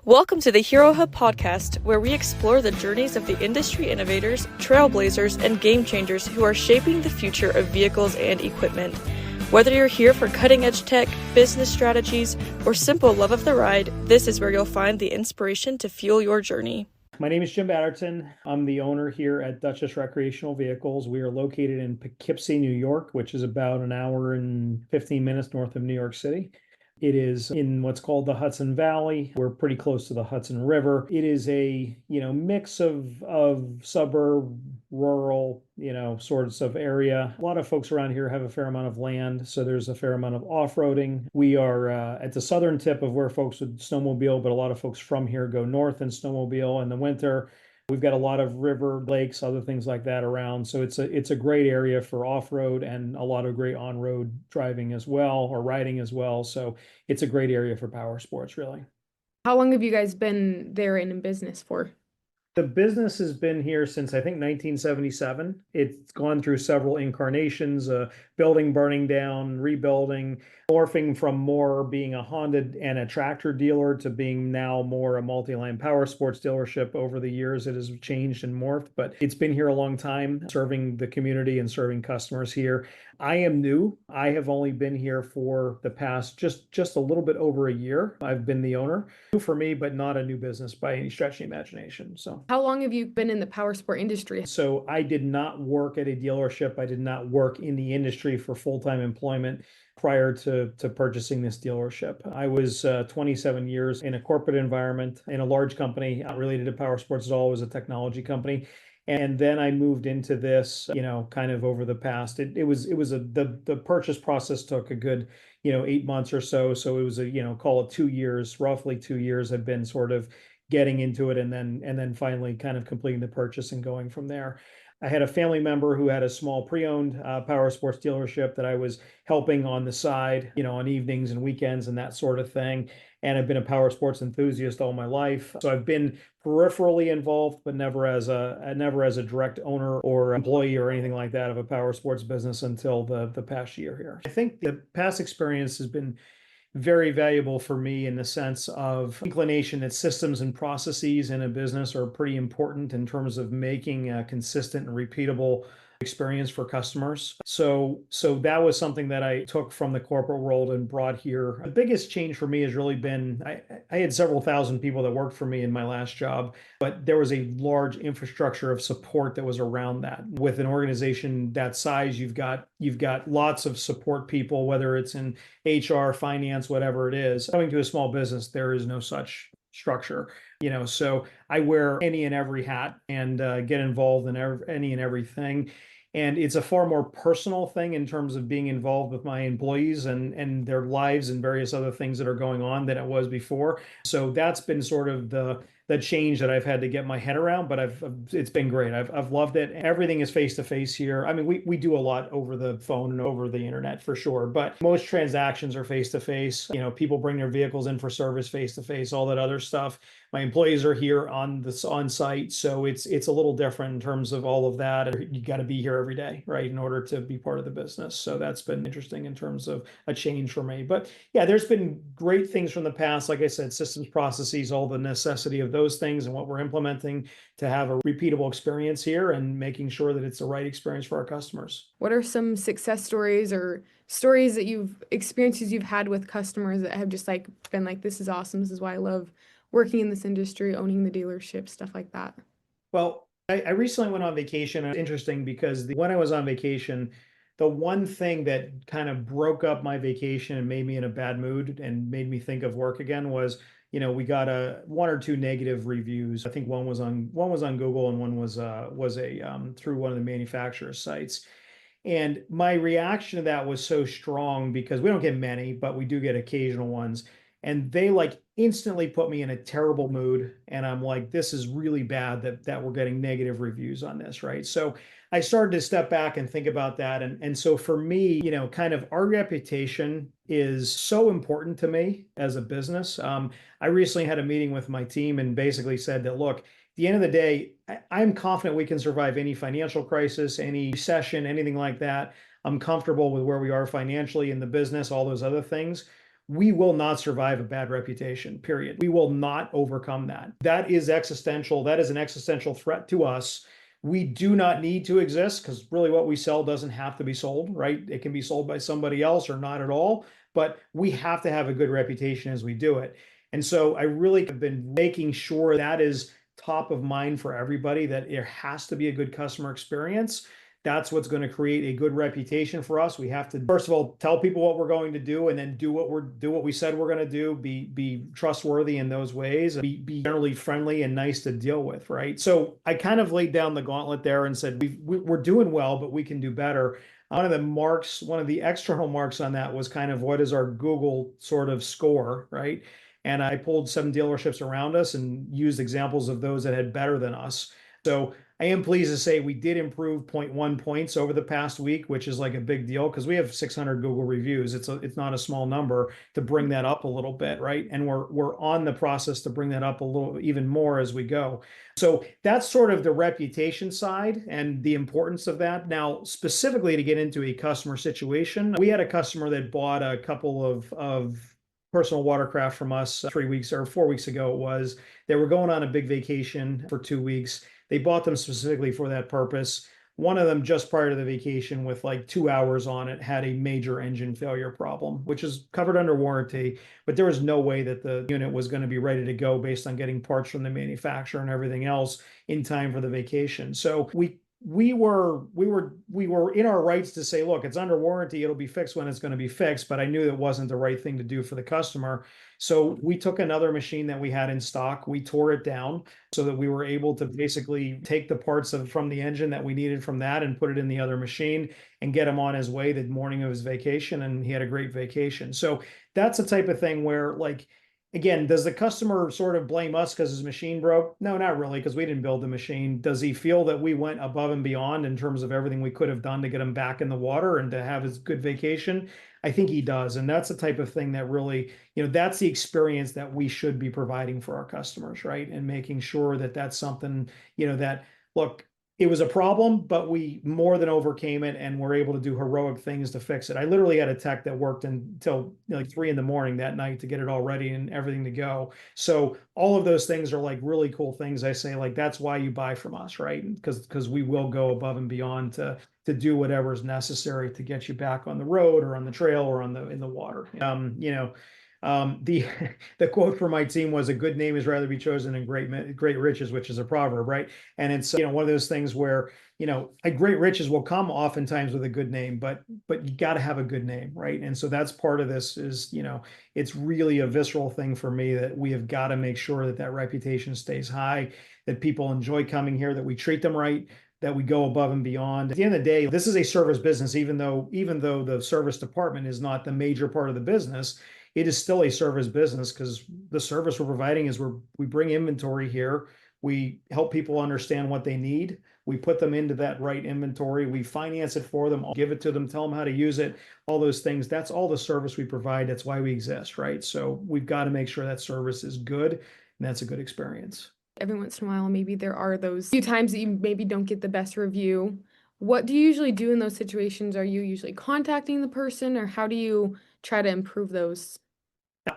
Welcome to the Herohub Podcast, where we explore the journeys of the industry innovators, trailblazers, and game changers who are shaping the future of vehicles and equipment. Whether you're here for cutting-edge tech, business strategies, or simple love of the ride, this is where you'll find the inspiration to fuel your journey. My name is Jim Batterson. I'm the owner here at Dutchess Recreational Vehicles. We are located in Poughkeepsie, New York, which is about an hour and 15 minutes north of New York City. It is in what's called the Hudson Valley. We're pretty close to the Hudson River. It is a, mix of suburb, rural, sorts of area. A lot of folks around here have a fair amount of land, so there's a fair amount of off-roading. We are at the southern tip of where folks would snowmobile, but a lot of folks from here go north and snowmobile in the winter. We've got a lot of river, lakes, other things like that around. So it's a great area for off-road and a lot of great on-road driving as well, or riding as well. So it's a great area for power sports, really. How long have you guys been there and in business for? The business has been here since, I think, 1977. It's gone through several incarnations, building, burning down, rebuilding, morphing from more being a Honda and a tractor dealer to being now more a multi-line power sports dealership. Over the years, it has changed and morphed, but it's been here a long time, serving the community and serving customers here. I am new. I have only been here for the past just a little bit over a year. I've been the owner. New for me, but not a new business by any stretch of the imagination. So, how long have you been in the power sport industry? So I did not work at a dealership. I did not work in the industry for full-time employment prior to purchasing this dealership. I was 27 years in a corporate environment in a large company, not related to power sports at all. It was a technology company. And then I moved into this, kind of over the past. The purchase process took a good, 8 months or so. So it was call it 2 years, roughly 2 years. I've been sort of getting into it and then finally kind of completing the purchase and going from there. I had a family member who had a small pre-owned power sports dealership that I was helping on the side, on evenings and weekends and that sort of thing. And I've been a power sports enthusiast all my life. So I've been peripherally involved, but never as a direct owner or employee or anything like that of a power sports business until the past year here. I think the past experience has been very valuable for me in the sense of inclination that systems and processes in a business are pretty important in terms of making a consistent and repeatable experience for customers. So that was something that I took from the corporate world and brought here. The biggest change for me has really been, I had several thousand people that worked for me in my last job, but there was a large infrastructure of support that was around that. With an organization that size, you've got lots of support people, whether it's in HR, finance, whatever it is. Coming to a small business, there is no such structure, so I wear any and every hat and get involved in any and everything. And it's a far more personal thing in terms of being involved with my employees and their lives and various other things that are going on than it was before. So that's been sort of the change that I've had to get my head around, but it's been great. I've loved it. Everything is face to face here. I mean, we do a lot over the phone and over the internet for sure, but most transactions are face to face. People bring their vehicles in for service face to face, all that other stuff. My employees are here on site, so it's a little different in terms of all of that. You got to be here every day, right, in order to be part of the business. So that's been interesting in terms of a change for me. But yeah, there's been great things from the past. Like I said, systems, processes, all the necessity of those things and what we're implementing to have a repeatable experience here and making sure that it's the right experience for our customers. What are some success stories or stories that experiences you've had with customers that have just been like, this is awesome, this is why I love working in this industry, owning the dealership, stuff like that? Well, I recently went on vacation. It's interesting because when I was on vacation, the one thing that kind of broke up my vacation and made me in a bad mood and made me think of work again was, we got one or two negative reviews. I think one was on Google and one was through one of the manufacturer's sites. And my reaction to that was so strong because we don't get many, but we do get occasional ones. And they instantly put me in a terrible mood. And I'm like, this is really bad that we're getting negative reviews on this, right? So I started to step back and think about that. And so for me, kind of our reputation is so important to me as a business. I recently had a meeting with my team and basically said that, look, at the end of the day, I'm confident we can survive any financial crisis, any recession, anything like that. I'm comfortable with where we are financially in the business, all those other things. we will not survive a bad reputation, period. We will not overcome that. That is existential. That is an existential threat to us. We do not need to exist because really what we sell doesn't have to be sold, right? It can be sold by somebody else or not at all, but we have to have a good reputation as we do it. And so I really have been making sure that is top of mind for everybody, that there has to be a good customer experience. That's what's going to create a good reputation for us. We have to, first of all, tell people what we're going to do, and then do what we said we're going to do. Be trustworthy in those ways. Be generally friendly and nice to deal with, right? So I kind of laid down the gauntlet there and said we're doing well, but we can do better. One of the external marks on that was kind of what is our Google sort of score, right? And I pulled some dealerships around us and used examples of those that had better than us. So I am pleased to say we did improve 0.1 points over the past week, which is like a big deal because we have 600 Google reviews. It's not a small number to bring that up a little bit, right? And we're on the process to bring that up a little even more as we go. So that's sort of the reputation side and the importance of that. Now, specifically to get into a customer situation, we had a customer that bought a couple of personal watercraft from us 4 weeks ago. It was, they were going on a big vacation for 2 weeks. They bought them specifically for that purpose. One of them, just prior to the vacation, with like 2 hours on it, had a major engine failure problem, which is covered under warranty, but there was no way that the unit was going to be ready to go based on getting parts from the manufacturer and everything else in time for the vacation. So we were in our rights to say, look, it's under warranty, it'll be fixed when it's going to be fixed, but I knew it wasn't the right thing to do for the customer. So we took another machine that we had in stock, we tore it down so that we were able to basically take the parts from the engine that we needed from that and put it in the other machine and get him on his way the morning of his vacation, and he had a great vacation. So that's the type of thing where, like, again, does the customer sort of blame us because his machine broke? No, not really, because we didn't build the machine. Does he feel that we went above and beyond in terms of everything we could have done to get him back in the water and to have his good vacation? I think he does. And that's the type of thing that really, that's the experience that we should be providing for our customers, right? And making sure that that's something, that, look, it was a problem, but we more than overcame it and were able to do heroic things to fix it. I literally had a tech that worked until like 3 a.m. that night to get it all ready and everything to go. So all of those things are like really cool things. I say, like, that's why you buy from us, right? Because we will go above and beyond to do whatever is necessary to get you back on the road or on the trail or in the water. The quote from my team was, "A good name is rather be chosen than great riches," which is a proverb, right? And it's one of those things where a great riches will come oftentimes with a good name, but you got to have a good name, right? And so that's part of this is it's really a visceral thing for me that we have got to make sure that reputation stays high, that people enjoy coming here, that we treat them right, that we go above and beyond. At the end of the day, this is a service business, even though the service department is not the major part of the business. It is still a service business because the service we're providing is we bring inventory here. We help people understand what they need. We put them into that right inventory. We finance it for them, give it to them, tell them how to use it, all those things. That's all the service we provide. That's why we exist, right? So we've got to make sure that service is good, and that's a good experience. Every once in a while, maybe there are those few times that you maybe don't get the best review. What do you usually do in those situations? Are you usually contacting the person, or how do you try to improve those?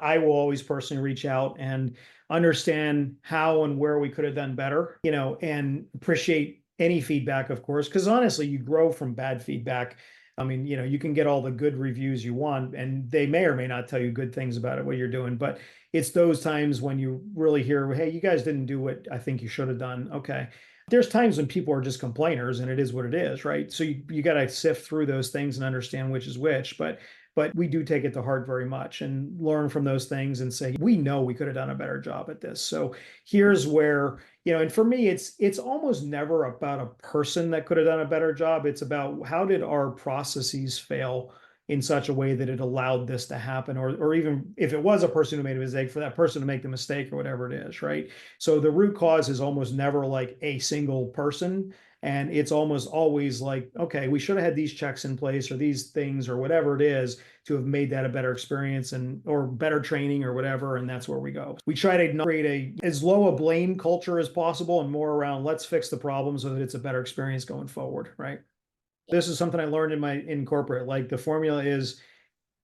I will always personally reach out and understand how and where we could have done better, and appreciate any feedback, of course, because honestly, you grow from bad feedback. I mean, you can get all the good reviews you want, and they may or may not tell you good things about it, what you're doing. But it's those times when you really hear, hey, you guys didn't do what I think you should have done. Okay. There's times when people are just complainers, and it is what it is, right? So you got to sift through those things and understand which is which. But we do take it to heart very much and learn from those things and say, we know we could have done a better job at this. So here's where, and for me, it's almost never about a person that could have done a better job. It's about how did our processes fail in such a way that it allowed this to happen, or even if it was a person who made a mistake, for that person to make the mistake or whatever it is, right? So the root cause is almost never like a single person. And it's almost always like, okay, we should have had these checks in place or these things or whatever it is to have made that a better experience or better training or whatever. And that's where we go. We try to create as low a blame culture as possible and more around let's fix the problem so that it's a better experience going forward, right? This is something I learned in corporate. Like the formula is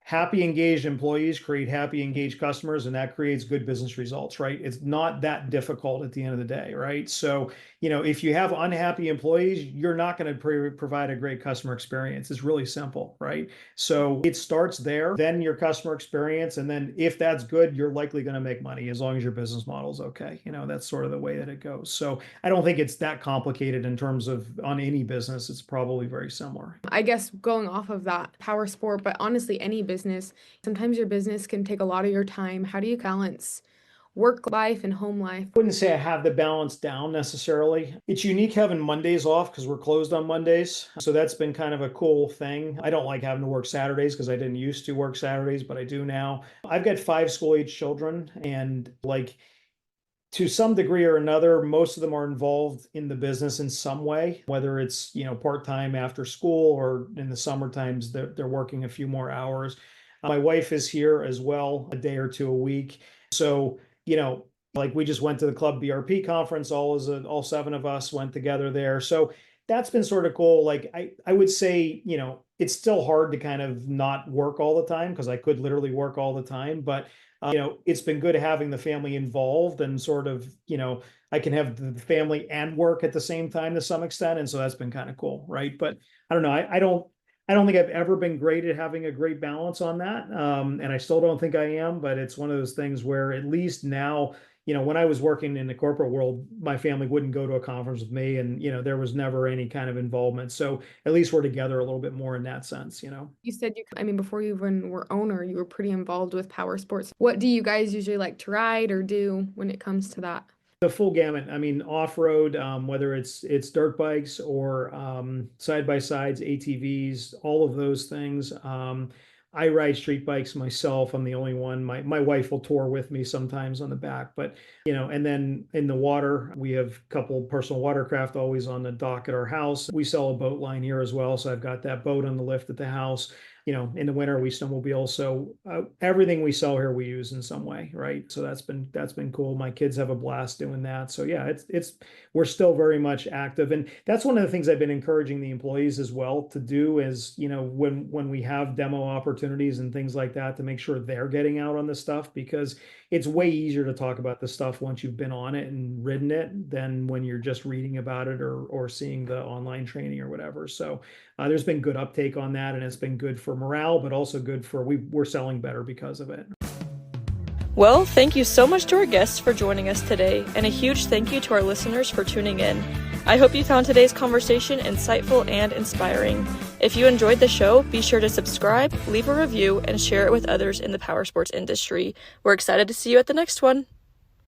happy, engaged employees create happy, engaged customers, and that creates good business results, right? It's not that difficult at the end of the day, right? So, if you have unhappy employees, you're not going to provide a great customer experience. It's really simple, right? So it starts there, then your customer experience, and then if that's good, you're likely going to make money as long as your business model is okay. That's sort of the way that it goes. So I don't think it's that complicated in terms of on any business. It's probably very similar. I guess going off of that, power sport, but honestly, any business, sometimes your business can take a lot of your time. How do you balance work life and home life? I wouldn't say I have the balance down necessarily. It's unique having Mondays off because we're closed on Mondays. So that's been kind of a cool thing. I don't like having to work Saturdays because I didn't used to work Saturdays, but I do now. I've got 5 school-age children, and to some degree or another, most of them are involved in the business in some way, whether it's, part-time after school, or in the summer times they're working a few more hours. My wife is here as well, a day or two a week. So, we just went to the Club BRP conference, all 7 of us went together there. So that's been sort of cool. I would say, it's still hard to kind of not work all the time because I could literally work all the time, but it's been good having the family involved and sort of, I can have the family and work at the same time to some extent. And so that's been kind of cool. Right. But I don't know. I don't think I've ever been great at having a great balance on that. And I still don't think I am, but it's one of those things where at least now, when I was working in the corporate world, my family wouldn't go to a conference with me, and, there was never any kind of involvement. So at least we're together a little bit more in that sense, You said before you even were owner, you were pretty involved with power sports. What do you guys usually like to ride or do when it comes to that? The full gamut. Off-road, whether it's dirt bikes or side-by-sides, ATVs, all of those things. I ride street bikes myself. I'm the only one. My wife will tour with me sometimes on the back, but and then in the water, we have a couple personal watercraft always on the dock at our house. We sell a boat line here as well, so I've got that boat on the lift at the house. In the winter we snowmobile. So everything we sell here we use in some way, right? So that's been cool. My kids have a blast doing that. So yeah, we're still very much active, and that's one of the things I've been encouraging the employees as well to do is, when we have demo opportunities and things like that, to make sure they're getting out on this stuff, because it's way easier to talk about this stuff once you've been on it and ridden it than when you're just reading about it or seeing the online training or whatever. So there's been good uptake on that, and it's been good for morale, but also good for we're selling better because of it. Well, thank you so much to our guests for joining us today, and a huge thank you to our listeners for tuning in. I hope you found today's conversation insightful and inspiring. If you enjoyed the show, be sure to subscribe, leave a review, and share it with others in the powersports industry. We're excited to see you at the next one.